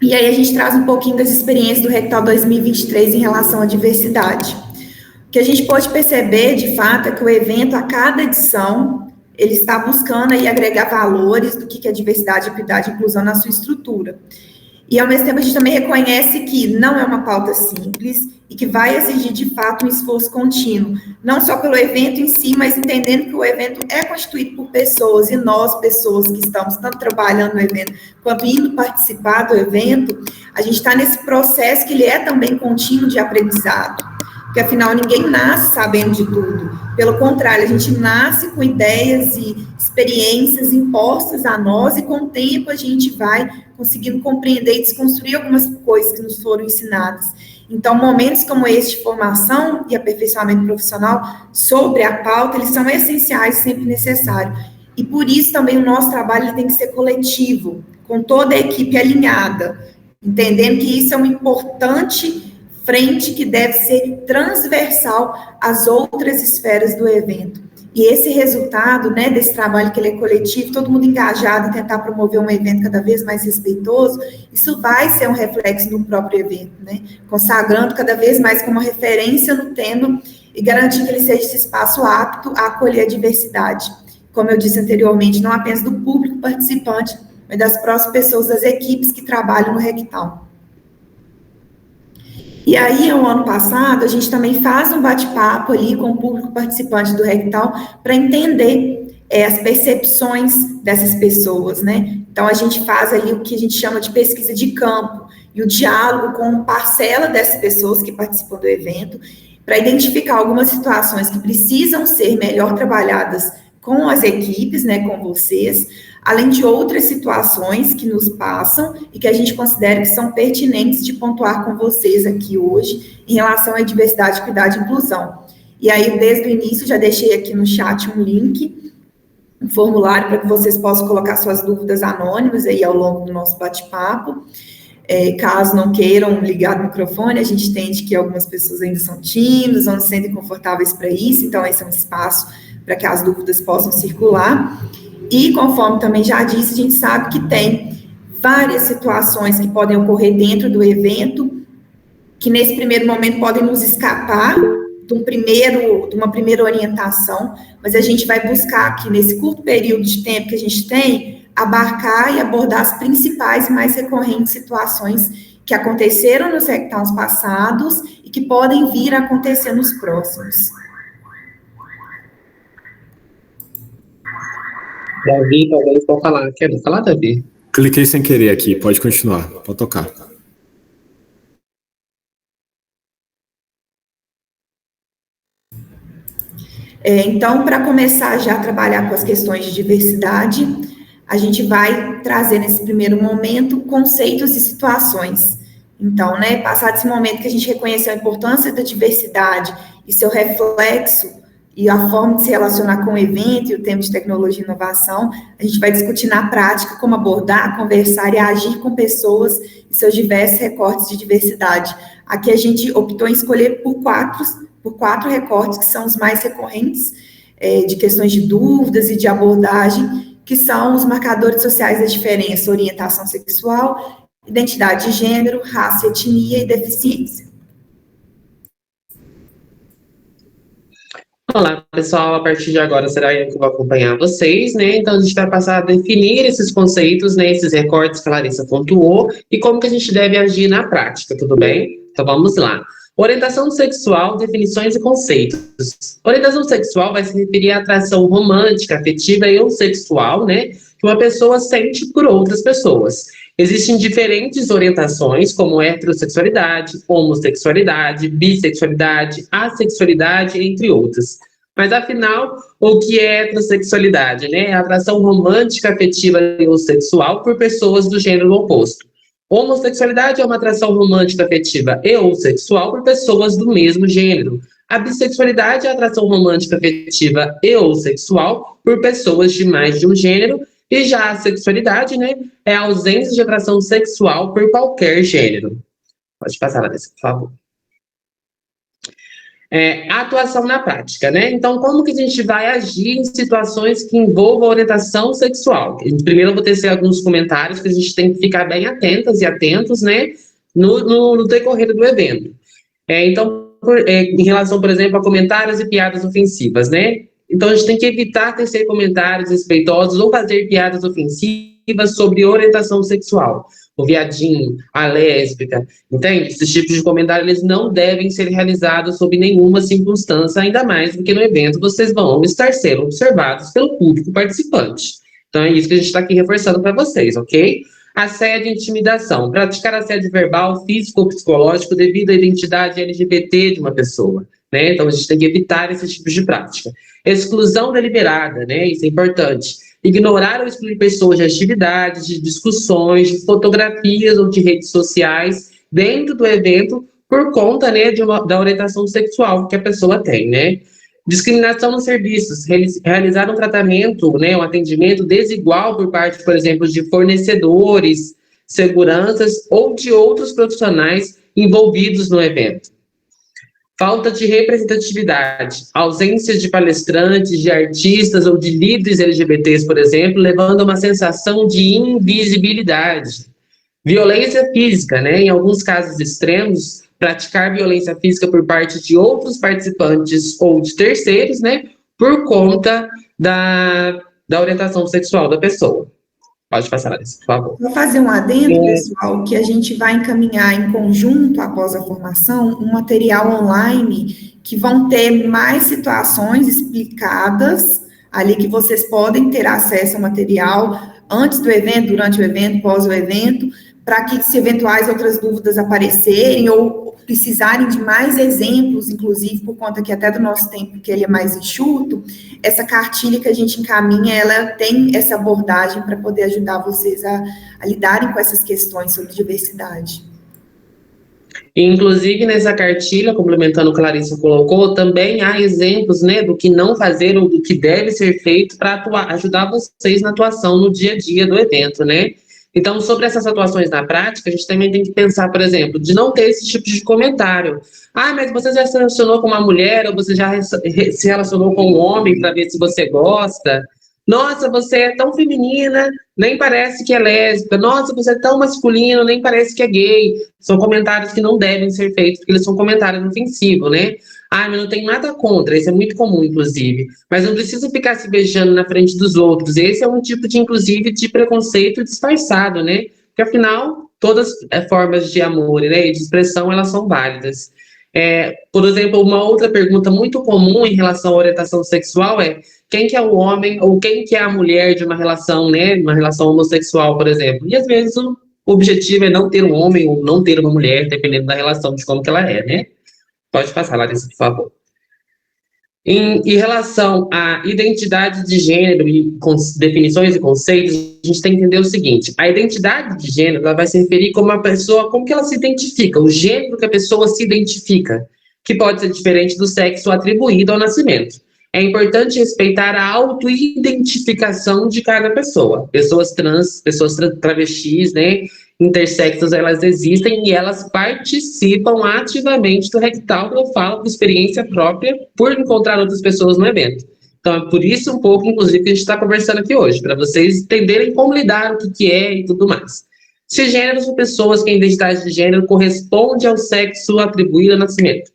E aí a gente traz um pouquinho das experiências do Rectal 2023 em relação à diversidade. O que a gente pode perceber, de fato, é que o evento, a cada edição, ele está buscando aí agregar valores do que é diversidade, equidade e inclusão na sua estrutura. E, ao mesmo tempo, a gente também reconhece que não é uma pauta simples e que vai exigir, de fato, um esforço contínuo, não só pelo evento em si, mas entendendo que o evento é constituído por pessoas, e nós, pessoas que estamos tanto trabalhando no evento, quanto indo participar do evento, a gente está nesse processo que ele é também contínuo de aprendizado, porque, afinal, ninguém nasce sabendo de tudo. Pelo contrário, a gente nasce com ideias e experiências impostas a nós, e com o tempo a gente vai conseguindo compreender e desconstruir algumas coisas que nos foram ensinadas. Então, momentos como esse de formação e aperfeiçoamento profissional sobre a pauta, eles são essenciais, sempre necessários. E por isso também o nosso trabalho tem que ser coletivo, com toda a equipe alinhada, entendendo que isso é uma importante frente que deve ser transversal às outras esferas do evento. E esse resultado, né, desse trabalho que ele é coletivo, todo mundo engajado em tentar promover um evento cada vez mais respeitoso, isso vai ser um reflexo no próprio evento, né, consagrando cada vez mais como referência no tema e garantindo que ele seja esse espaço apto a acolher a diversidade. Como eu disse anteriormente, não apenas do público participante, mas das próprias pessoas, das equipes que trabalham no Rectal. E aí, no ano passado, a gente também faz um bate-papo ali com o público participante do Rectal para entender as percepções dessas pessoas, né? Então, a gente faz ali o que a gente chama de pesquisa de campo e o diálogo com parcela dessas pessoas que participam do evento para identificar algumas situações que precisam ser melhor trabalhadas com as equipes, né, com vocês, além de outras situações que nos passam e que a gente considera que são pertinentes de pontuar com vocês aqui hoje em relação à diversidade, equidade e inclusão. E aí, desde o início, já deixei aqui no chat um link, um formulário para que vocês possam colocar suas dúvidas anônimas aí ao longo do nosso bate-papo. Caso não queiram ligar o microfone, a gente entende que algumas pessoas ainda são tímidas, não se sentem confortáveis para isso, então esse é um espaço para que as dúvidas possam circular. E, conforme também já disse, a gente sabe que tem várias situações que podem ocorrer dentro do evento, que nesse primeiro momento podem nos escapar de uma primeira orientação, mas a gente vai buscar aqui, nesse curto período de tempo que a gente tem, abarcar e abordar as principais e mais recorrentes situações que aconteceram nos hackathons passados e que podem vir a acontecer nos próximos. Davi, talvez pode falar. Quer falar, Davi? Cliquei sem querer aqui, pode continuar, pode tocar. Então, para começar já a trabalhar com as questões de diversidade, a gente vai trazer nesse primeiro momento conceitos e situações. Então, né, passado esse momento que a gente reconheceu a importância da diversidade e seu reflexo e a forma de se relacionar com o evento e o tema de tecnologia e inovação, a gente vai discutir na prática como abordar, conversar e agir com pessoas e seus diversos recortes de diversidade. Aqui a gente optou em escolher por quatro recortes que são os mais recorrentes, de questões de dúvidas e de abordagem, que são os marcadores sociais da diferença, orientação sexual, identidade de gênero, raça, etnia e deficiência. Olá, pessoal, a partir de agora será eu que vou acompanhar vocês, né? Então, a gente vai passar a definir esses conceitos, né? Esses recortes que a Larissa pontuou e como que a gente deve agir na prática, tudo bem? Então, vamos lá. Orientação sexual, definições e conceitos. Orientação sexual vai se referir à atração romântica, afetiva e ou sexual, né? Que uma pessoa sente por outras pessoas. Existem diferentes orientações, como heterossexualidade, homossexualidade, bissexualidade, assexualidade, entre outras. Mas, afinal, o que é heterossexualidade, né? A atração romântica, afetiva ou sexual por pessoas do gênero oposto. Homossexualidade é uma atração romântica, afetiva e ou sexual por pessoas do mesmo gênero. A bissexualidade é a atração romântica, afetiva e ou sexual por pessoas de mais de um gênero. E já a sexualidade, né, é a ausência de atração sexual por qualquer gênero. Pode passar, Larissa, por favor. A atuação na prática, né? Então, como que a gente vai agir em situações que envolvam orientação sexual? Primeiro, eu vou tecer alguns comentários que a gente tem que ficar bem atentas e atentos, né, no decorrer do evento. Então, em relação, por exemplo, a comentários e piadas ofensivas, né? Então, a gente tem que evitar tecer comentários respeitosos ou fazer piadas ofensivas sobre orientação sexual. O viadinho, a lésbica, entende? Esses tipos de comentários, eles não devem ser realizados sob nenhuma circunstância, ainda mais porque no evento vocês vão estar sendo observados pelo público participante. Então, é isso que a gente está aqui reforçando para vocês, ok? Assédio e intimidação. Praticar assédio verbal, físico ou psicológico devido à identidade LGBT de uma pessoa, né? Então, a gente tem que evitar esses tipos de prática. Exclusão deliberada, né? Isso é importante. Ignorar ou excluir pessoas de atividades, de discussões, de fotografias ou de redes sociais dentro do evento por conta, né, da orientação sexual que a pessoa tem, né? Discriminação nos serviços, realizar um tratamento, né, um atendimento desigual por parte, por exemplo, de fornecedores, seguranças ou de outros profissionais envolvidos no evento. Falta de representatividade, ausência de palestrantes, de artistas ou de líderes LGBTs, por exemplo, levando a uma sensação de invisibilidade. Violência física, né? Em alguns casos extremos, praticar violência física por parte de outros participantes ou de terceiros, né? Por conta da orientação sexual da pessoa. Pode passar, Larissa, por favor. Vou fazer um adendo, pessoal, que a gente vai encaminhar em conjunto, após a formação, um material online que vão ter mais situações explicadas ali, que vocês podem ter acesso ao material antes do evento, durante o evento, pós o evento, para que, se eventuais outras dúvidas aparecerem ou precisarem de mais exemplos, inclusive por conta que até do nosso tempo, que ele é mais enxuto, essa cartilha que a gente encaminha, ela tem essa abordagem para poder ajudar vocês a lidarem com essas questões sobre diversidade. Inclusive, nessa cartilha, complementando o que a Clarissa colocou, também há exemplos, né, do que não fazer ou do que deve ser feito para ajudar vocês na atuação no dia a dia do evento, né? Então, sobre essas atuações na prática, a gente também tem que pensar, por exemplo, de não ter esse tipo de comentário. Ah, mas você já se relacionou com uma mulher, ou você já se relacionou com um homem para ver se você gosta? Nossa, você é tão feminina, nem parece que é lésbica. Nossa, você é tão masculino, nem parece que é gay. São comentários que não devem ser feitos, porque eles são comentários ofensivos, né? Ah, mas não tem nada contra, isso é muito comum, inclusive. Mas não precisa ficar se beijando na frente dos outros. Esse é um tipo de, inclusive, de preconceito disfarçado, né? Porque, afinal, todas as formas de amor, né, e de expressão, elas são válidas. Por exemplo, uma outra pergunta muito comum em relação à orientação sexual é quem que é o homem ou quem que é a mulher de uma relação, né, uma relação homossexual, por exemplo. E, às vezes, o objetivo é não ter um homem ou não ter uma mulher, dependendo da relação, de como que ela é, né? Pode passar, Larissa, por favor. Em relação à identidade de gênero e definições e conceitos, a gente tem que entender o seguinte: a identidade de gênero, ela vai se referir como a pessoa, como que ela se identifica, o gênero que a pessoa se identifica, que pode ser diferente do sexo atribuído ao nascimento. É importante respeitar a autoidentificação de cada pessoa. Pessoas trans, pessoas travestis, né, intersexos, elas existem e elas participam ativamente do rectal, que eu falo por experiência própria, por encontrar outras pessoas no evento. Então, é por isso um pouco, inclusive, que a gente está conversando aqui hoje, para vocês entenderem como lidar, o que é e tudo mais. Cisgêneros são pessoas que a identidade de gênero corresponde ao sexo atribuído ao nascimento.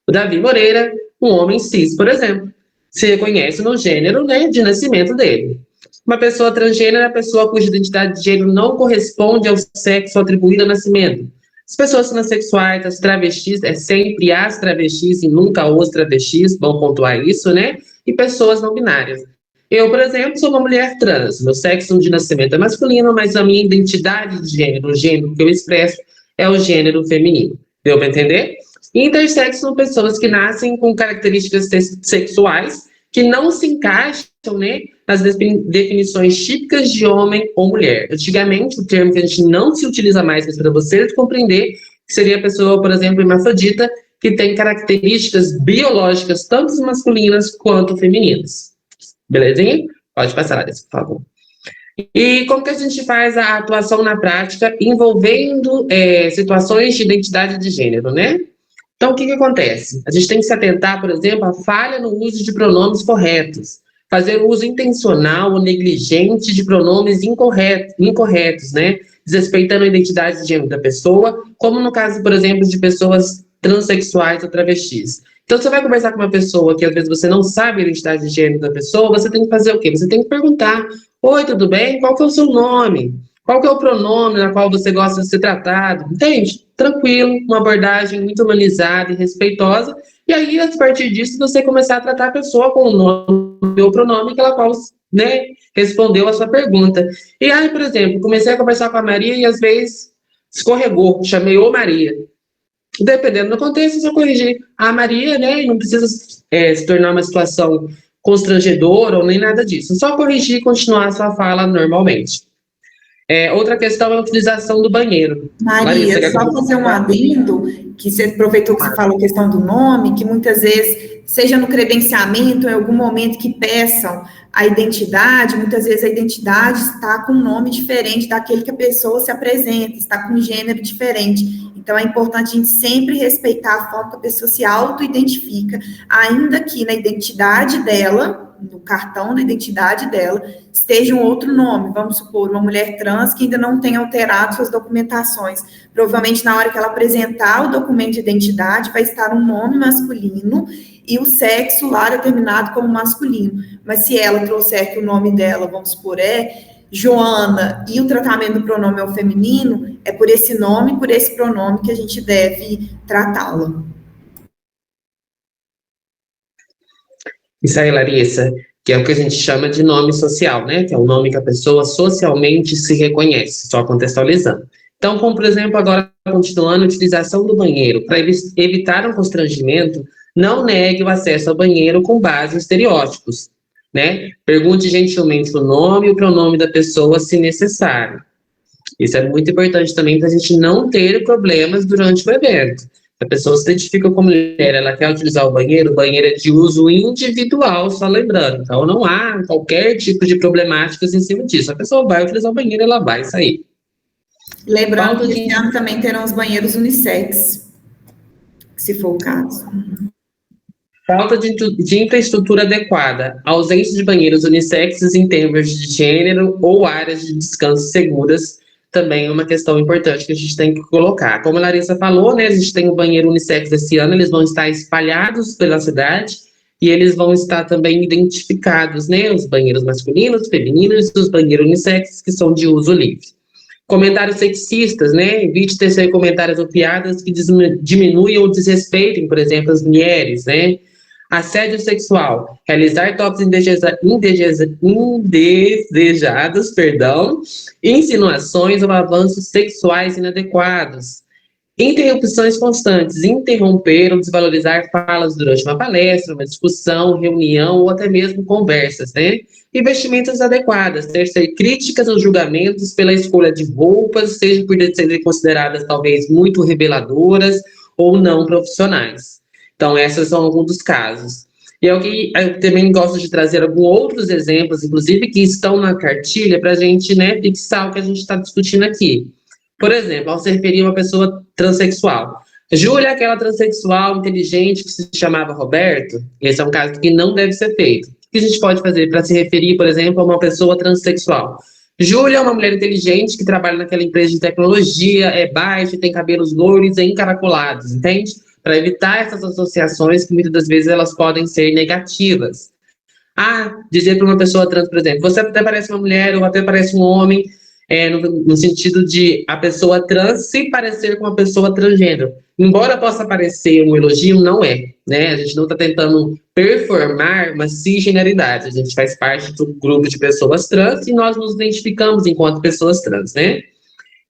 O Davi Moreira, um homem cis, por exemplo, se reconhece no gênero, né, de nascimento dele. Uma pessoa transgênero é a pessoa cuja identidade de gênero não corresponde ao sexo atribuído ao nascimento. As pessoas transexuais, as travestis, é sempre as travestis e nunca os travestis, vão pontuar isso, né? E pessoas não binárias. Eu, por exemplo, sou uma mulher trans. Meu sexo de nascimento é masculino, mas a minha identidade de gênero, o gênero que eu expresso, é o gênero feminino. Deu para entender? Intersexo são pessoas que nascem com características sexuais que não se encaixam, né, nas definições típicas de homem ou mulher. Antigamente, o termo que a gente não se utiliza mais, mas para vocês compreender, seria a pessoa, por exemplo, hermafrodita, que tem características biológicas, tanto masculinas quanto femininas. Belezinha? Pode passar, Larissa, por favor. E como que a gente faz a atuação na prática envolvendo situações de identidade de gênero, né? Então, o que acontece? A gente tem que se atentar, por exemplo, à falha no uso de pronomes corretos, fazer uso intencional ou negligente de pronomes incorretos, né? Desrespeitando a identidade de gênero da pessoa, como no caso, por exemplo, de pessoas transexuais ou travestis. Então, você vai conversar com uma pessoa que às vezes você não sabe a identidade de gênero da pessoa, você tem que fazer o quê? Você tem que perguntar: oi, tudo bem? Qual que é o seu nome? Qual que é o pronome na qual você gosta de ser tratado? Entende? Tranquilo, uma abordagem muito humanizada e respeitosa. E aí, a partir disso, você começar a tratar a pessoa com o nome ou pronome que ela qual, né, respondeu a sua pergunta. E aí, por exemplo, comecei a conversar com a Maria e às vezes escorregou, chamei ô Maria. Dependendo do contexto, se eu corrigir a Maria, né, e não precisa se tornar uma situação constrangedora ou nem nada disso. Só corrigir e continuar a sua fala normalmente. Outra questão é a utilização do banheiro. Maria, Larissa, só fazer um adendo, que você aproveitou que você falou a questão do nome, que muitas vezes, seja no credenciamento, em algum momento que peçam a identidade, muitas vezes a identidade está com um nome diferente daquele que a pessoa se apresenta, está com um gênero diferente. Então, é importante a gente sempre respeitar a forma que a pessoa se auto-identifica, ainda que na identidade dela, no cartão da identidade dela, esteja um outro nome, vamos supor, uma mulher trans que ainda não tem alterado suas documentações. Provavelmente, na hora que ela apresentar o documento de identidade, vai estar um nome masculino e o sexo lá determinado como masculino. Mas se ela trouxer que o nome dela, vamos supor, é Joana, e o tratamento do pronome é o feminino, é por esse nome, por esse pronome que a gente deve tratá-la. Isso aí, Larissa, que é o que a gente chama de nome social, né? Que é o nome que a pessoa socialmente se reconhece, só contextualizando. Então, como, por exemplo, agora continuando a utilização do banheiro, para evitar um constrangimento, não negue o acesso ao banheiro com base em estereótipos, né? Pergunte gentilmente o nome e o pronome da pessoa, se necessário. Isso é muito importante também para a gente não ter problemas durante o evento. A pessoa se identifica como mulher, ela quer utilizar o banheiro é de uso individual, só lembrando. Então, não há qualquer tipo de problemáticas em cima disso. A pessoa vai utilizar o banheiro, ela vai sair. Lembrando que esse ano também terão os banheiros unissex, se for o caso. Falta de infraestrutura adequada, ausência de banheiros unissexes em termos de gênero ou áreas de descanso seguras, também é uma questão importante que a gente tem que colocar. Como a Larissa falou, né, a gente tem o banheiro unissex esse ano, eles vão estar espalhados pela cidade e eles vão estar também identificados, né, os banheiros masculinos, femininos e os banheiros unissex que são de uso livre. Comentários sexistas, né, evite tecer comentários ou piadas que diminuam ou desrespeitem, por exemplo, as mulheres, né. Assédio sexual, realizar toques indesejados, insinuações ou avanços sexuais inadequados, interrupções constantes, interromper ou desvalorizar falas durante uma palestra, uma discussão, reunião ou até mesmo conversas, né? E vestimentas adequadas, tecer críticas ou julgamentos pela escolha de roupas, seja por serem consideradas talvez muito reveladoras ou não profissionais. Então, esses são alguns dos casos. E é o que eu também gosto de trazer alguns outros exemplos, inclusive, que estão na cartilha, para a gente, né, fixar o que a gente está discutindo aqui. Por exemplo, ao se referir a uma pessoa transexual. Júlia, aquela transexual inteligente que se chamava Roberto, esse é um caso que não deve ser feito. O que a gente pode fazer para se referir, por exemplo, a uma pessoa transexual? Júlia é uma mulher inteligente que trabalha naquela empresa de tecnologia, é baixa, tem cabelos loiros e encaracolados, entende? Para evitar essas associações que muitas das vezes elas podem ser negativas. Dizer para uma pessoa trans, por exemplo, você até parece uma mulher ou até parece um homem, no sentido de a pessoa trans se parecer com uma pessoa transgênero. Embora possa parecer um elogio, não é, né? A gente não está tentando performar uma cisgeneridade, a gente faz parte do grupo de pessoas trans e nós nos identificamos enquanto pessoas trans, né?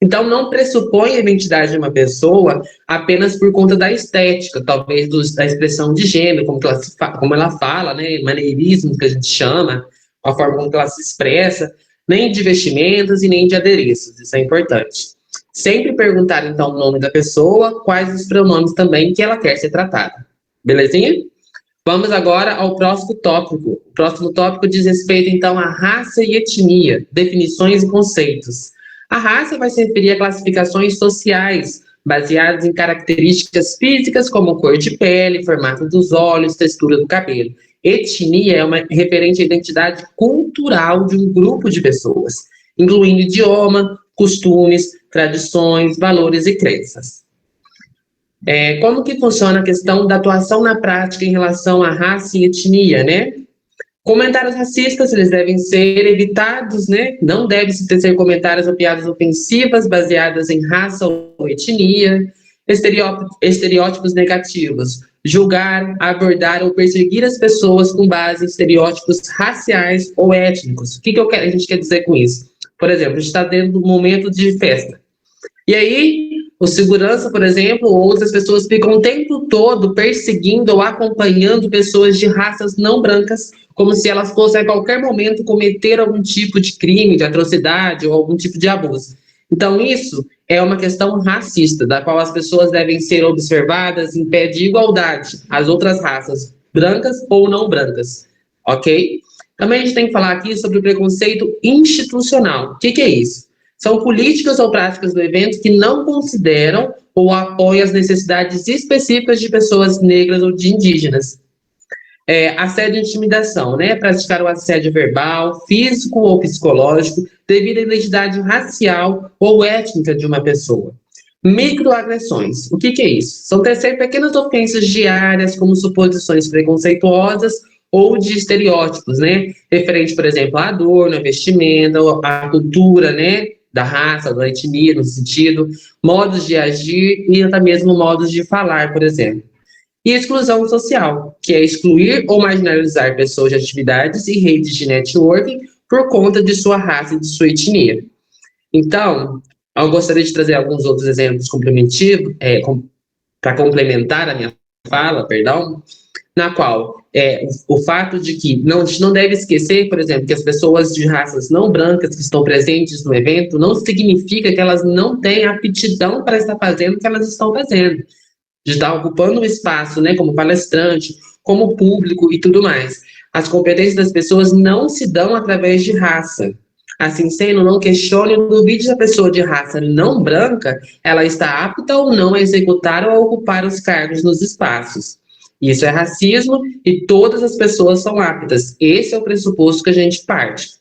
Então, não pressupõe a identidade de uma pessoa apenas por conta da estética, talvez da expressão de gênero, como ela fala, né, maneirismo, que a gente chama, a forma como ela se expressa, nem de vestimentas e nem de adereços, isso é importante. Sempre perguntar, então, o nome da pessoa, quais os pronomes também que ela quer ser tratada. Belezinha? Vamos agora ao próximo tópico. O próximo tópico diz respeito, então, à raça e etnia, definições e conceitos. A raça vai se referir a classificações sociais baseados em características físicas como cor de pele, formato dos olhos, textura do cabelo. Etnia é uma referente à identidade cultural de um grupo de pessoas, incluindo idioma, costumes, tradições, valores e crenças. Como que funciona a questão da atuação na prática em relação à raça e etnia, né? Comentários racistas, eles devem ser evitados, né? Não devem ser comentários ou piadas ofensivas baseadas em raça ou etnia. Estereótipos negativos. Julgar, abordar ou perseguir as pessoas com base em estereótipos raciais ou étnicos. O que a gente quer dizer com isso? Por exemplo, a gente está dentro de um momento de festa. E aí, o segurança, por exemplo, ou outras pessoas ficam o tempo todo perseguindo ou acompanhando pessoas de raças não brancas, como se elas fossem a qualquer momento cometer algum tipo de crime, de atrocidade ou algum tipo de abuso. Então, isso é uma questão racista, da qual as pessoas devem ser observadas em pé de igualdade às outras raças, brancas ou não brancas, ok? Também a gente tem que falar aqui sobre o preconceito institucional. O que é isso? São políticas ou práticas do evento que não consideram ou apoiam as necessidades específicas de pessoas negras ou de indígenas. Assédio e intimidação, né? Praticar o assédio verbal, físico ou psicológico, devido à identidade racial ou étnica de uma pessoa. Microagressões. O que é isso? São tecer pequenas ofensas diárias, como suposições preconceituosas ou de estereótipos, né? Referente, por exemplo, à dor, na vestimenta, à cultura, né? Da raça, da etnia, no sentido, modos de agir e até mesmo modos de falar, por exemplo. E exclusão social, que é excluir ou marginalizar pessoas de atividades e redes de networking por conta de sua raça e de sua etnia. Então, eu gostaria de trazer alguns outros exemplos para complementar a minha fala, na qual o fato de que a gente não deve esquecer, por exemplo, que as pessoas de raças não brancas que estão presentes no evento não significa que elas não têm aptidão para estar fazendo o que elas estão fazendo, de estar ocupando um espaço, né, como palestrante, como público e tudo mais. As competências das pessoas não se dão através de raça. Assim sendo, não questione ou duvide se a pessoa de raça não branca, ela está apta ou não a executar ou a ocupar os cargos nos espaços. Isso é racismo e todas as pessoas são aptas. Esse é o pressuposto que a gente parte.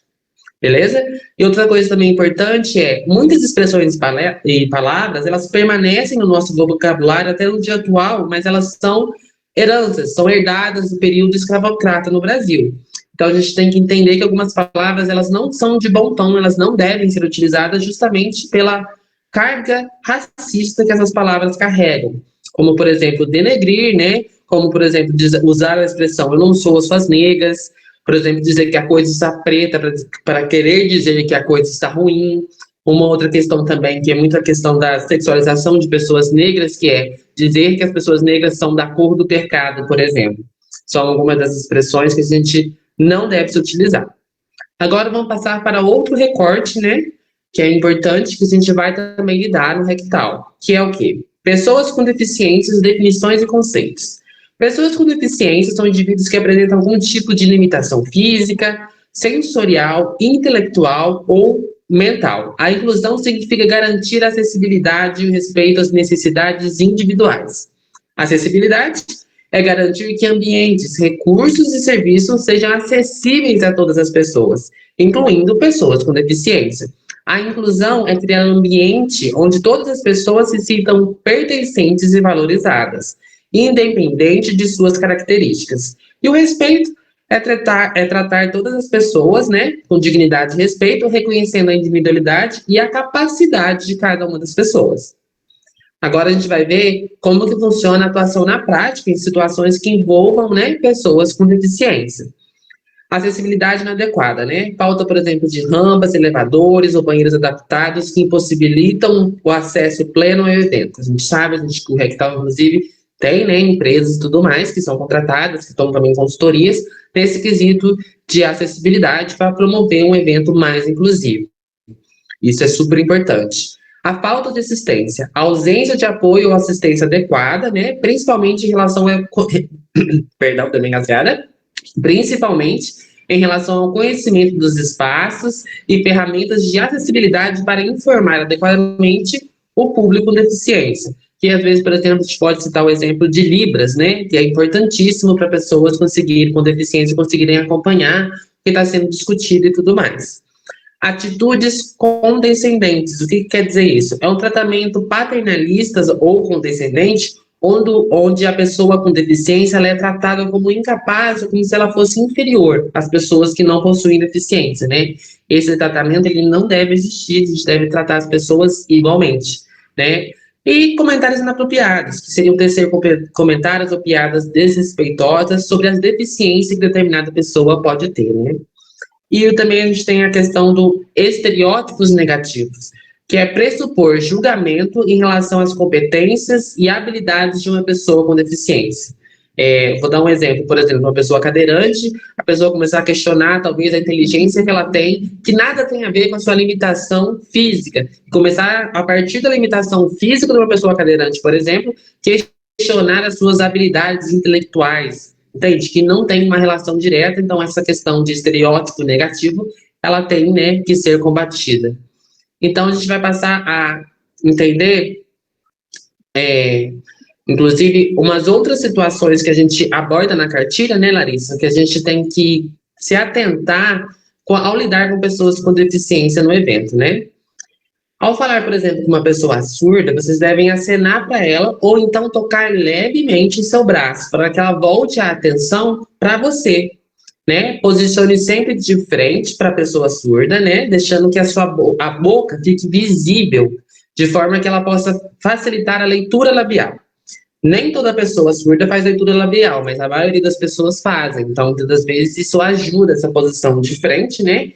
Beleza? E outra coisa também importante muitas expressões e palavras, elas permanecem no nosso vocabulário até no dia atual, mas elas são heranças, são herdadas do período escravocrata no Brasil. Então, a gente tem que entender que algumas palavras, elas não são de bom tom, elas não devem ser utilizadas justamente pela carga racista que essas palavras carregam. Como, por exemplo, denegrir, né? Como, por exemplo, usar a expressão eu não sou suas negras, por exemplo, dizer que a coisa está preta para querer dizer que a coisa está ruim. Uma outra questão também, que é muita questão da sexualização de pessoas negras, que é dizer que as pessoas negras são da cor do pecado, por exemplo. São algumas das expressões que a gente não deve se utilizar. Agora vamos passar para outro recorte, né? Que é importante, que a gente vai também lidar no rectal, que é o quê? Pessoas com deficiências, definições e conceitos. Pessoas com deficiência são indivíduos que apresentam algum tipo de limitação física, sensorial, intelectual ou mental. A inclusão significa garantir a acessibilidade e o respeito às necessidades individuais. Acessibilidade é garantir que ambientes, recursos e serviços sejam acessíveis a todas as pessoas, incluindo pessoas com deficiência. A inclusão é criar um ambiente onde todas as pessoas se sintam pertencentes e valorizadas, independente de suas características. E o respeito é tratar todas as pessoas, né, com dignidade e respeito, reconhecendo a individualidade e a capacidade de cada uma das pessoas. Agora a gente vai ver como que funciona a atuação na prática em situações que envolvam, né, pessoas com deficiência. Acessibilidade inadequada, né? Falta, por exemplo, de rampas, elevadores ou banheiros adaptados que impossibilitam o acesso pleno ao evento. A gente sabe, que o Rectal, inclusive, tem, né, empresas e tudo mais que são contratadas, que estão também em consultorias, nesse quesito de acessibilidade para promover um evento mais inclusivo. Isso é super importante. A falta de assistência, a ausência de apoio ou assistência adequada, né, principalmente em relação ao... Perdão, também rasgada. Principalmente em relação ao conhecimento dos espaços e ferramentas de acessibilidade para informar adequadamente o público com deficiência. Que às vezes, por exemplo, a gente pode citar o exemplo de Libras, né, que é importantíssimo para pessoas com deficiência conseguirem acompanhar o que está sendo discutido e tudo mais. Atitudes condescendentes, o que quer dizer isso? É um tratamento paternalista ou condescendente, onde a pessoa com deficiência ela é tratada como incapaz, ou como se ela fosse inferior às pessoas que não possuem deficiência, né? Esse tratamento ele não deve existir, a gente deve tratar as pessoas igualmente, né? E comentários inapropriados, que seriam tecer comentários ou piadas desrespeitosas sobre as deficiências que determinada pessoa pode ter, né? E também a gente tem a questão do estereótipos negativos, que é pressupor julgamento em relação às competências e habilidades de uma pessoa com deficiência. Vou dar um exemplo, por exemplo, uma pessoa cadeirante, a pessoa começar a questionar talvez a inteligência que ela tem, que nada tem a ver com a sua limitação física. Começar, a partir da limitação física de uma pessoa cadeirante, por exemplo, questionar as suas habilidades intelectuais, entende? Que não tem uma relação direta, então essa questão de estereótipo negativo, ela tem, né, que ser combatida. Então a gente vai passar a entender, inclusive, umas outras situações que a gente aborda na cartilha, né, Larissa, que a gente tem que se atentar ao lidar com pessoas com deficiência no evento, né? Ao falar, por exemplo, com uma pessoa surda, vocês devem acenar para ela ou então tocar levemente em seu braço, para que ela volte a atenção para você, né? Posicione sempre de frente para a pessoa surda, né? Deixando que a boca fique visível, de forma que ela possa facilitar a leitura labial. Nem toda pessoa surda faz leitura labial, mas a maioria das pessoas fazem. Então, muitas das vezes, isso ajuda essa posição de frente, né?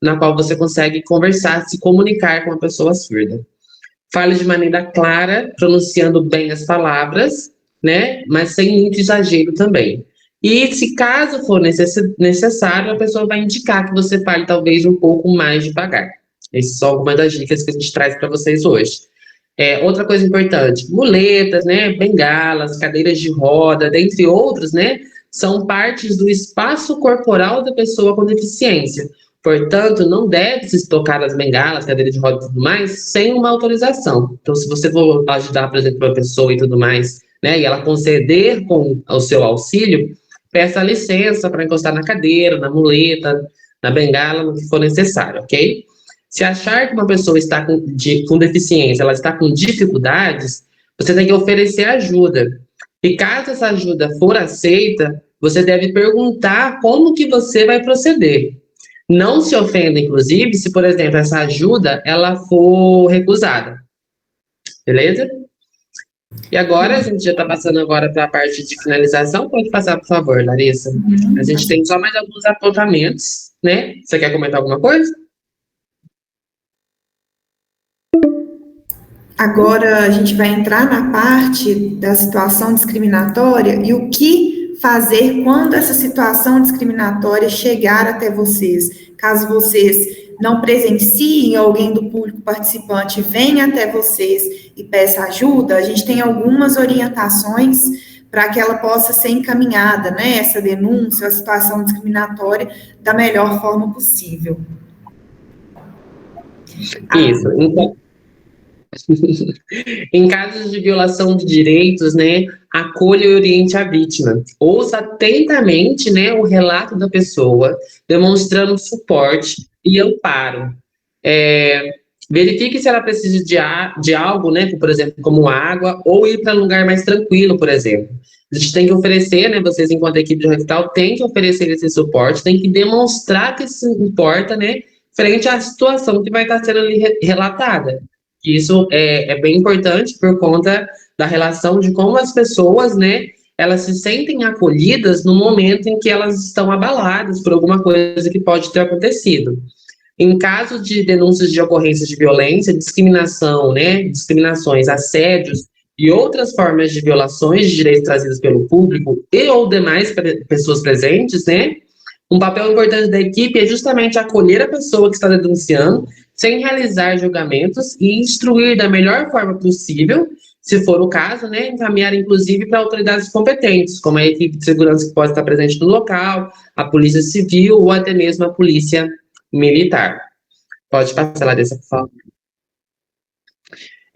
Na qual você consegue conversar, se comunicar com a pessoa surda. Fale de maneira clara, pronunciando bem as palavras, né? Mas sem muito exagero também. E se caso for necessário, a pessoa vai indicar que você fale talvez um pouco mais devagar. Essas são algumas das dicas que a gente traz para vocês hoje. Outra coisa importante, muletas, né? Bengalas, cadeiras de roda, dentre outros, né? São partes do espaço corporal da pessoa com deficiência. Portanto, não deve-se tocar as bengalas, cadeira de roda e tudo mais, sem uma autorização. Então, se você for ajudar, por exemplo, uma pessoa e tudo mais, né, e ela conceder com o seu auxílio, peça licença para encostar na cadeira, na muleta, na bengala, no que for necessário, ok? Se achar que uma pessoa está com deficiência, ela está com dificuldades, você tem que oferecer ajuda. E caso essa ajuda for aceita, você deve perguntar como que você vai proceder. Não se ofenda, inclusive, se, por exemplo, essa ajuda ela for recusada. Beleza? E agora, a gente já está passando agora para a parte de finalização. Pode passar, por favor, Larissa. A gente tem só mais alguns apontamentos, né? Você quer comentar alguma coisa? Agora a gente vai entrar na parte da situação discriminatória e o que fazer quando essa situação discriminatória chegar até vocês. Caso vocês não presenciem, alguém do público participante venha até vocês e peça ajuda, a gente tem algumas orientações para que ela possa ser encaminhada, né, essa denúncia, a situação discriminatória, da melhor forma possível. Isso, então... Em casos de violação de direitos, né, acolha e oriente a vítima. Ouça atentamente, né, o relato da pessoa, demonstrando suporte e amparo. Verifique se ela precisa de algo, né, por exemplo, como água, ou ir para um lugar mais tranquilo, por exemplo. A gente tem que oferecer, né, vocês enquanto equipe de rectal, tem que oferecer esse suporte, tem que demonstrar que se importa, né, frente à situação que vai estar sendo ali relatada. Isso é bem importante por conta da relação de como as pessoas, né, elas se sentem acolhidas no momento em que elas estão abaladas por alguma coisa que pode ter acontecido. Em caso de denúncias de ocorrências de violência, discriminação, né, discriminações, assédios e outras formas de violações de direitos trazidas pelo público e ou demais pessoas presentes, né, um papel importante da equipe é justamente acolher a pessoa que está denunciando, sem realizar julgamentos e instruir da melhor forma possível, se for o caso, né, encaminhar inclusive para autoridades competentes, como a equipe de segurança que pode estar presente no local, a polícia civil ou até mesmo a polícia militar. Pode passar, Larissa, por favor.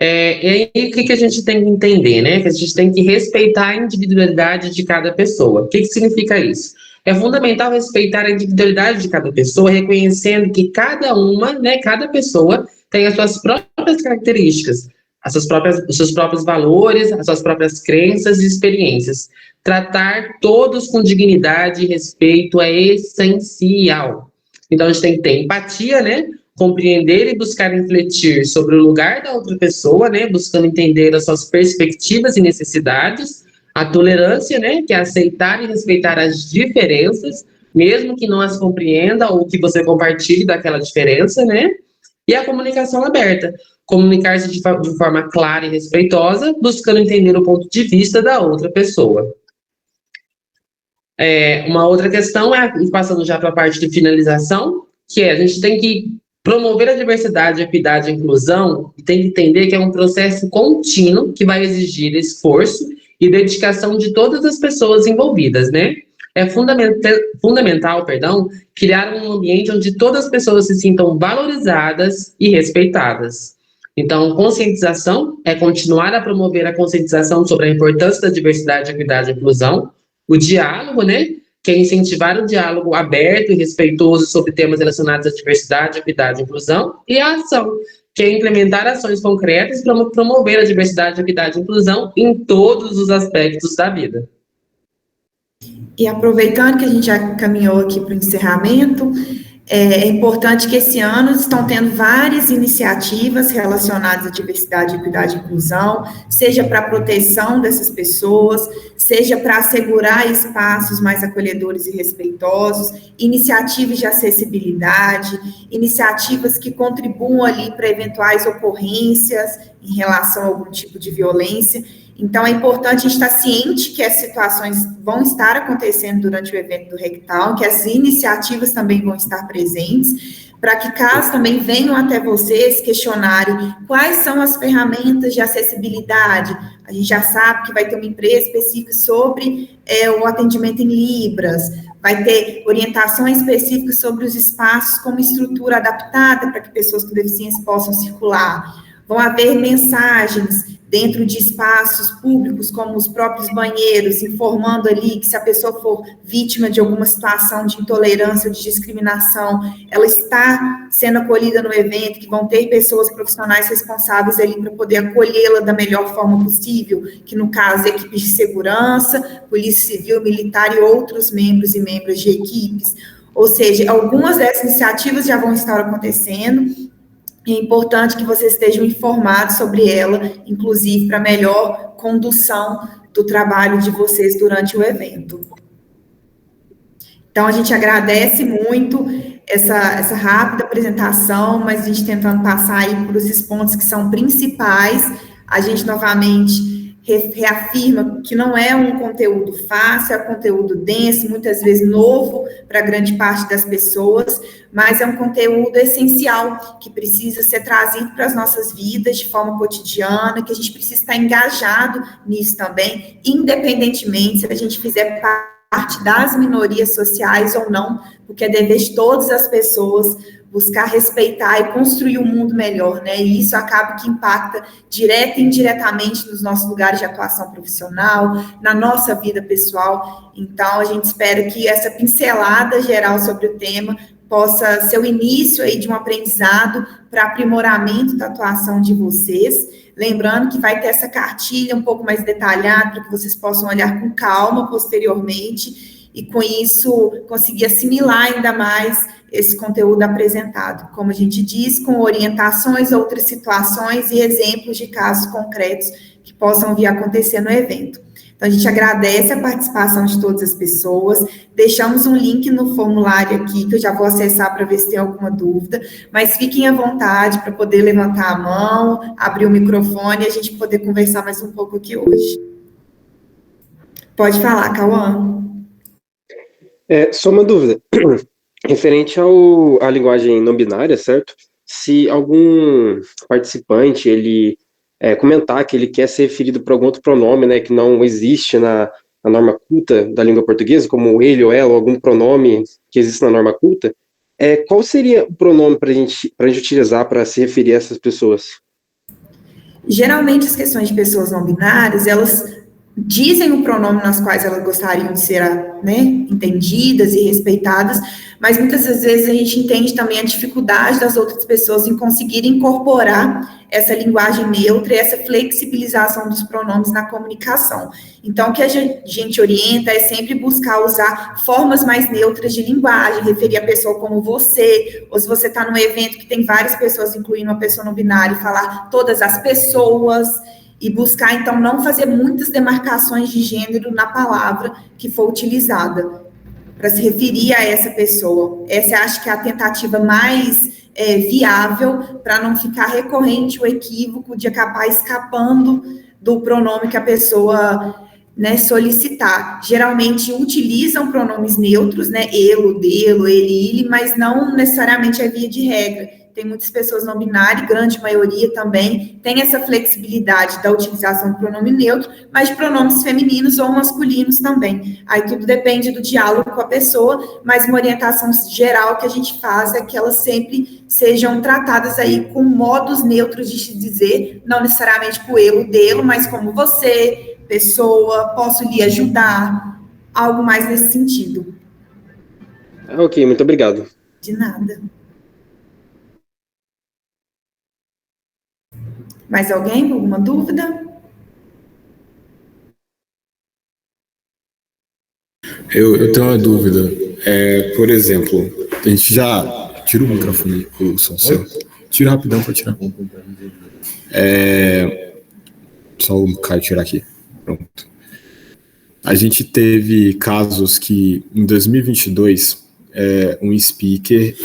E aí, o que a gente tem que entender, né? Que a gente tem que respeitar a individualidade de cada pessoa. O que significa isso? É fundamental respeitar a individualidade de cada pessoa, reconhecendo que cada uma, né, cada pessoa tem as suas próprias características, os seus próprios valores, as suas próprias crenças e experiências. Tratar todos com dignidade e respeito é essencial. Então, a gente tem que ter empatia, né? Compreender e buscar refletir sobre o lugar da outra pessoa, né? Buscando entender as suas perspectivas e necessidades. A tolerância, né? Que é aceitar e respeitar as diferenças, mesmo que não as compreenda ou que você compartilhe daquela diferença, né? E a comunicação aberta. Comunicar-se de forma clara e respeitosa, buscando entender o ponto de vista da outra pessoa. Uma outra questão passando já para a parte de finalização, que a gente tem que promover a diversidade, a equidade e a inclusão, e tem que entender que é um processo contínuo que vai exigir esforço e dedicação de todas as pessoas envolvidas, né? É fundamental, criar um ambiente onde todas as pessoas se sintam valorizadas e respeitadas. Então, conscientização é continuar a promover a conscientização sobre a importância da diversidade, equidade e inclusão. O diálogo, né? Que é incentivar o diálogo aberto e respeitoso sobre temas relacionados à diversidade, equidade e inclusão. E a ação, que é implementar ações concretas para promover a diversidade, equidade e inclusão em todos os aspectos da vida. E aproveitando que a gente já caminhou aqui para o encerramento, é importante que esse ano estão tendo várias iniciativas relacionadas à diversidade, equidade e inclusão, seja para a proteção dessas pessoas, seja para assegurar espaços mais acolhedores e respeitosos, iniciativas de acessibilidade, iniciativas que contribuam ali para eventuais ocorrências em relação a algum tipo de violência. Então, é importante a gente estar ciente que as situações vão estar acontecendo durante o evento do Rectal, que as iniciativas também vão estar presentes, para que caso também venham até vocês questionarem quais são as ferramentas de acessibilidade. A gente já sabe que vai ter uma empresa específica sobre o atendimento em Libras, vai ter orientações específicas sobre os espaços como estrutura adaptada para que pessoas com deficiência possam circular. Vão haver mensagens dentro de espaços públicos, como os próprios banheiros, informando ali que se a pessoa for vítima de alguma situação de intolerância ou de discriminação, ela está sendo acolhida no evento, que vão ter pessoas profissionais responsáveis ali para poder acolhê-la da melhor forma possível, que no caso, equipes de segurança, polícia civil, militar e outros membros e membros de equipes. Ou seja, algumas dessas iniciativas já vão estar acontecendo. É importante que vocês estejam informados sobre ela, inclusive para melhor condução do trabalho de vocês durante o evento. Então, a gente agradece muito essa rápida apresentação, mas a gente tentando passar aí por esses pontos que são principais. A gente, novamente, reafirma que não é um conteúdo fácil, é um conteúdo denso, muitas vezes novo para grande parte das pessoas, mas é um conteúdo essencial que precisa ser trazido para as nossas vidas de forma cotidiana, que a gente precisa estar engajado nisso também, independentemente se a gente fizer parte das minorias sociais ou não, porque é dever de todas as pessoas buscar respeitar e construir um mundo melhor, né? E isso acaba que impacta direta e indiretamente nos nossos lugares de atuação profissional, na nossa vida pessoal. Então, a gente espera que essa pincelada geral sobre o tema possa ser o início aí de um aprendizado para aprimoramento da atuação de vocês. Lembrando que vai ter essa cartilha um pouco mais detalhada para que vocês possam olhar com calma posteriormente e, com isso, conseguir assimilar ainda mais esse conteúdo apresentado. Como a gente diz, com orientações, outras situações e exemplos de casos concretos que possam vir a acontecer no evento. Então, a gente agradece a participação de todas as pessoas, deixamos um link no formulário aqui, que eu já vou acessar para ver se tem alguma dúvida, mas fiquem à vontade para poder levantar a mão, abrir o microfone e a gente poder conversar mais um pouco aqui hoje. Pode falar, Cauã. Só uma dúvida. Referente à linguagem não binária, certo? Se algum participante, ele comentar que ele quer ser referido por algum outro pronome, né, que não existe na norma culta da língua portuguesa, como ele ou ela, ou algum pronome que existe na norma culta, qual seria o pronome para a gente utilizar para se referir a essas pessoas? Geralmente, as questões de pessoas não binárias, elas dizem o pronome nas quais elas gostariam de ser, né, entendidas e respeitadas, mas muitas das vezes a gente entende também a dificuldade das outras pessoas em conseguir incorporar essa linguagem neutra e essa flexibilização dos pronomes na comunicação. Então, o que a gente orienta é sempre buscar usar formas mais neutras de linguagem, referir a pessoa como você, ou se você está num evento que tem várias pessoas, incluindo uma pessoa não binária, falar todas as pessoas, e buscar, então, não fazer muitas demarcações de gênero na palavra que for utilizada, para se referir a essa pessoa. Essa, acho que é a tentativa mais viável, para não ficar recorrente o equívoco de acabar escapando do pronome que a pessoa, né, solicitar. Geralmente utilizam pronomes neutros, né, elo, delo, ele, ele, mas não necessariamente é via de regra. Tem muitas pessoas não binárias, grande maioria também, tem essa flexibilidade da utilização do pronome neutro, mas de pronomes femininos ou masculinos também. Aí tudo depende do diálogo com a pessoa, mas uma orientação geral que a gente faz é que elas sempre sejam tratadas aí com modos neutros de se dizer, não necessariamente por eu, dele, mas como você, pessoa, posso lhe ajudar, algo mais nesse sentido. Ok, muito obrigado. De nada. Mais alguém com alguma dúvida? Eu tenho uma dúvida. Por exemplo, a gente já... Tira o microfone, o som seu. Tira rapidão para tirar. Só o Caio tirar aqui. Pronto. A gente teve casos que, em 2022, um speaker,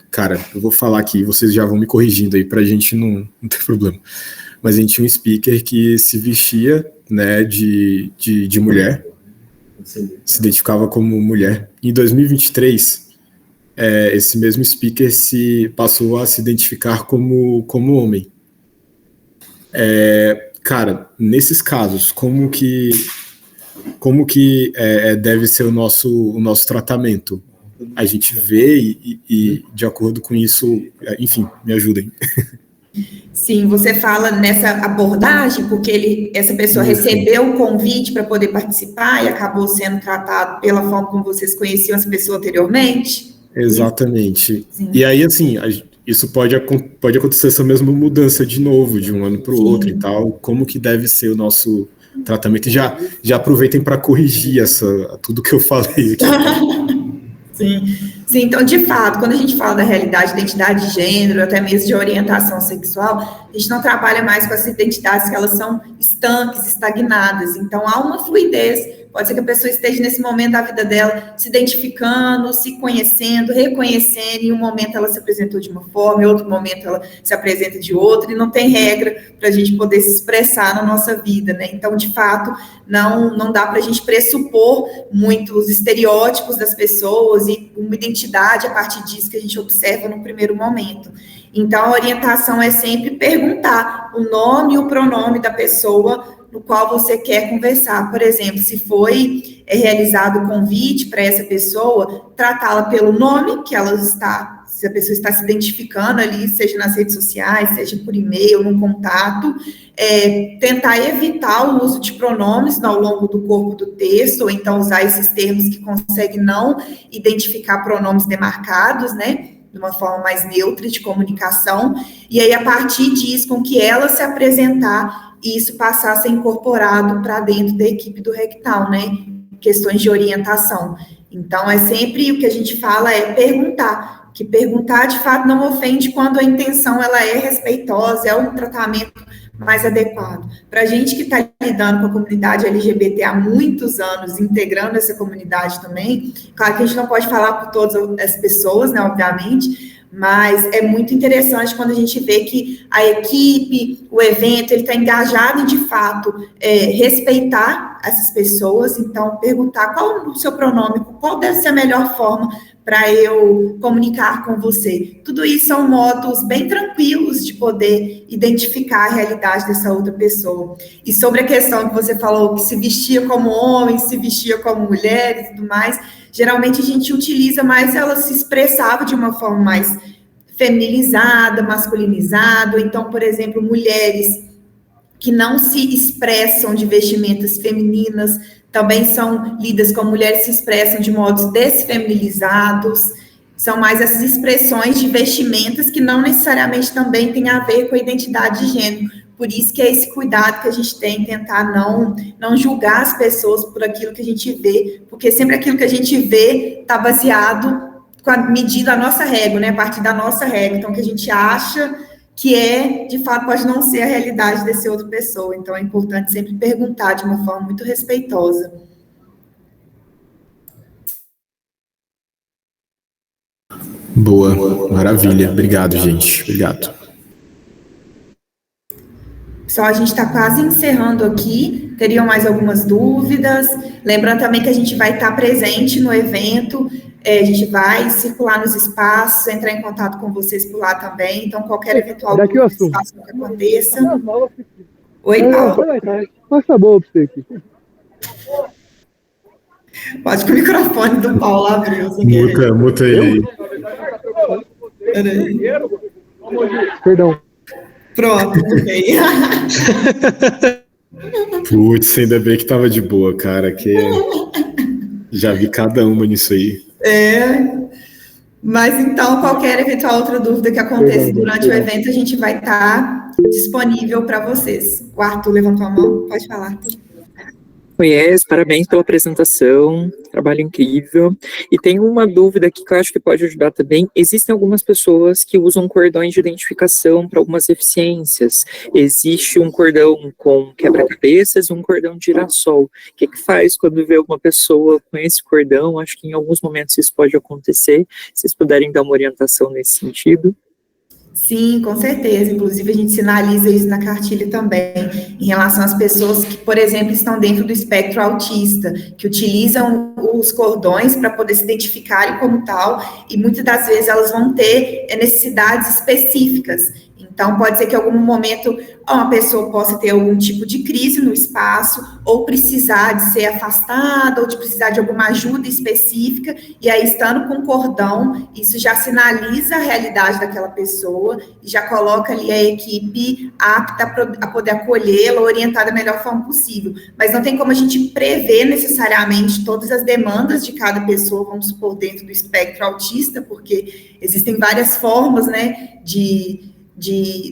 cara, eu vou falar aqui, vocês já vão me corrigindo aí pra gente não ter problema. Mas a gente tinha um speaker que se vestia, né, de mulher, se identificava como mulher. Em 2023, esse mesmo speaker passou a se identificar como homem. Cara, nesses casos, como que deve ser o nosso tratamento? A gente vê e de acordo com isso, enfim, me ajudem. Sim, você fala nessa abordagem, porque essa pessoa recebeu o convite para poder participar e acabou sendo tratado pela forma como vocês conheciam essa pessoa anteriormente? Exatamente. Sim. E aí, assim, isso pode acontecer essa mesma mudança de novo, de um ano para o outro e tal. Como que deve ser o nosso tratamento? E já aproveitem para corrigir tudo que eu falei aqui. Sim, então, de fato, quando a gente fala da realidade de identidade de gênero, até mesmo de orientação sexual, a gente não trabalha mais com essas identidades que elas são estanques, estagnadas. Então, há uma fluidez. Pode ser que a pessoa esteja nesse momento da vida dela se identificando, se conhecendo, reconhecendo, e em um momento ela se apresentou de uma forma, em outro momento ela se apresenta de outra, e não tem regra para a gente poder se expressar na nossa vida, né? Então, de fato, não dá para a gente pressupor muito os estereótipos das pessoas e uma identidade a partir disso que a gente observa no primeiro momento. Então, a orientação é sempre perguntar o nome e o pronome da pessoa no qual você quer conversar. Por exemplo, se foi realizado o convite para essa pessoa, tratá-la pelo nome que ela está, se a pessoa está se identificando ali, seja nas redes sociais, seja por e-mail, num contato, tentar evitar o uso de pronomes ao longo do corpo do texto, ou então usar esses termos que conseguem não identificar pronomes demarcados, né? De uma forma mais neutra de comunicação, e aí, a partir disso, com que ela se apresentar, isso passar a ser incorporado para dentro da equipe do Rectal, né? Questões de orientação. Então, é sempre o que a gente fala é perguntar, que perguntar, de fato, não ofende quando a intenção ela é respeitosa, é um tratamento mais adequado. Para a gente que está lidando com a comunidade LGBT há muitos anos, integrando essa comunidade também, claro que a gente não pode falar por todas as pessoas, né, obviamente, mas é muito interessante quando a gente vê que a equipe, o evento, ele está engajado em, de fato, respeitar essas pessoas, então, perguntar qual o seu pronome, qual deve ser a melhor forma para eu comunicar com você. Tudo isso são modos bem tranquilos de poder identificar a realidade dessa outra pessoa. E sobre a questão que você falou, que se vestia como homem, se vestia como mulher e tudo mais, geralmente a gente utiliza mais, ela se expressava de uma forma mais feminilizada, masculinizado. Então, por exemplo, mulheres que não se expressam de vestimentas femininas também são lidas como mulheres que se expressam de modos desfeminilizados. São mais essas expressões de vestimentas que não necessariamente também têm a ver com a identidade de gênero. Por isso que é esse cuidado que a gente tem, tentar não julgar as pessoas por aquilo que a gente vê, porque sempre aquilo que a gente vê está baseado com a medida da nossa régua, né? A partir da nossa régua. Então, o que a gente acha que de fato, pode não ser a realidade dessa outra pessoa. Então, é importante sempre perguntar de uma forma muito respeitosa. Boa, maravilha. Obrigado, gente. Obrigado. Pessoal, a gente está quase encerrando aqui. Teriam mais algumas dúvidas? Lembrando também que a gente vai estar presente no evento. A gente vai circular nos espaços, entrar em contato com vocês por lá também. Então, qualquer eventual situação que aconteça. Oi, Paulo. Mas tá bom pra você aqui. Pode que o microfone do Paulo abriu. Muta ele aí. Perdão. Pronto, ok. Putz, ainda bem que tava de boa, cara, que já vi cada uma nisso aí. Mas então, qualquer eventual outra dúvida que aconteça durante o evento, a gente vai estar disponível para vocês. O Arthur levantou a mão, pode falar, Arthur. Conhece, parabéns pela apresentação, trabalho incrível. E tem uma dúvida aqui que eu acho que pode ajudar também. Existem algumas pessoas que usam cordões de identificação para algumas deficiências. Existe um cordão com quebra-cabeças e um cordão de girassol. O que faz quando vê uma pessoa com esse cordão? Acho que em alguns momentos isso pode acontecer. Se vocês puderem dar uma orientação nesse sentido. Sim, com certeza. Inclusive, a gente sinaliza isso na cartilha também, em relação às pessoas que, por exemplo, estão dentro do espectro autista, que utilizam os cordões para poder se identificarem como tal, e muitas das vezes elas vão ter necessidades específicas. Então, pode ser que em algum momento uma pessoa possa ter algum tipo de crise no espaço, ou precisar de ser afastada, ou de precisar de alguma ajuda específica, e aí, estando com cordão, isso já sinaliza a realidade daquela pessoa, e já coloca ali a equipe apta a poder acolhê-la, orientar da melhor forma possível. Mas não tem como a gente prever necessariamente todas as demandas de cada pessoa, vamos supor, dentro do espectro autista, porque existem várias formas, né,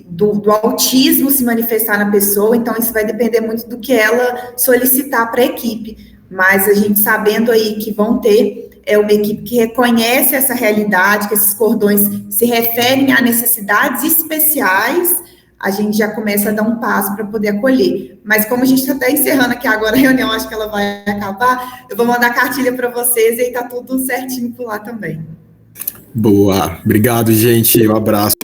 do autismo se manifestar na pessoa, então isso vai depender muito do que ela solicitar para a equipe, mas a gente sabendo aí que vão ter uma equipe que reconhece essa realidade, que esses cordões se referem a necessidades especiais, a gente já começa a dar um passo para poder acolher. Mas como a gente está até encerrando aqui agora a reunião, acho que ela vai acabar, eu vou mandar a cartilha para vocês e aí tá tudo certinho por lá também. Boa, obrigado, gente, um abraço.